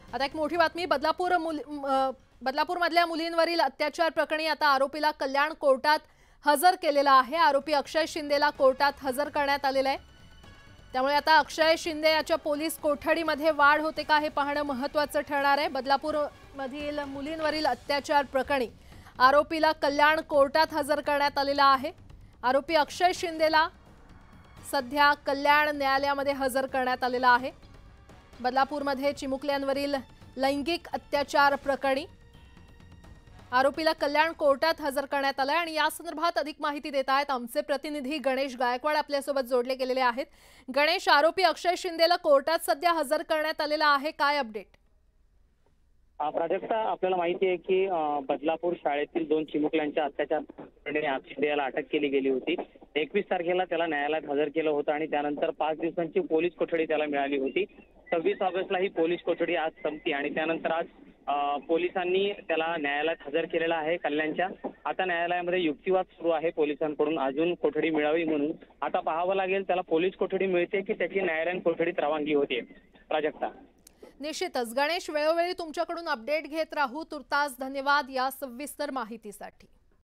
आता एक मोठी बातमी बदलापूरमधल्या मुलींवरील अत्याचार प्रकरणी आता आरोपीला कल्याण कोर्टात हजर केलेला आहे। आरोपी अक्षय शिंदेला कोर्टात हजर करण्यात आलेला आहे। त्यामुळे आता अक्षय शिंदे याच्या पोलीस कोठडीमध्ये वाढ होते का हे पाहणं महत्त्वाचं ठरणार आहे। बदलापूरमधील मुलींवरील अत्याचार प्रकरणी आरोपीला कल्याण कोर्टात हजर करण्यात आलेला आहे। आरोपी अक्षय शिंदेला सध्या कल्याण न्यायालयामध्ये हजर करण्यात आलेला आहे। बदलापूरमध्ये चिमुकल्यांवरील लैंगिक अत्याचार प्रकरणी आरोपीला कल्याण कोर्टात हजर करण्यात आले आणि या संदर्भात अधिक माहिती देत आहेत आमचे प्रतिनिधी गणेश गायकवाड आपल्यासोबत जोडले गेलेले आहेत। गणेश, आरोपी अक्षय शिंदेला कोर्टात सध्या हजर करण्यात आलेला आहे, काय अपडेट? प्राजक्ता, आपल्याला माहिती आहे की बदलापूर शाळेतील 2 चिमुकल्यांच्या अत्याचार प्रकरणी शिंदे याला अटक केली गेली होती। 21 तारखेला त्याला न्यायालयात हजर केलं होतं आणि त्यानंतर 5 दिवसांची पोलीस कोठडी त्याला मिळाली होती। 26 ऑगस्टला ही पोलीस कोठडी आज संपती आणि त्यानंतर आज पोलिसांनी त्याला न्यायालयात हजर केलेला आहे कल्याणच्या। आता न्यायालयामध्ये युक्तिवाद सुरू आहे पोलिसांकडून अजून कोठडी मिळावी म्हणून। आता पाहावं लागेल त्याला पोलीस कोठडी मिळते की त्याची न्यायालयीन कोठडीत रवानगी होते। प्राजक्ता, निश्चितच गणेश, वेळोवेळी तुमच्याकडून अपडेट घेत राहू। तुर्तास धन्यवाद या सविस्तर माहितीसाठी।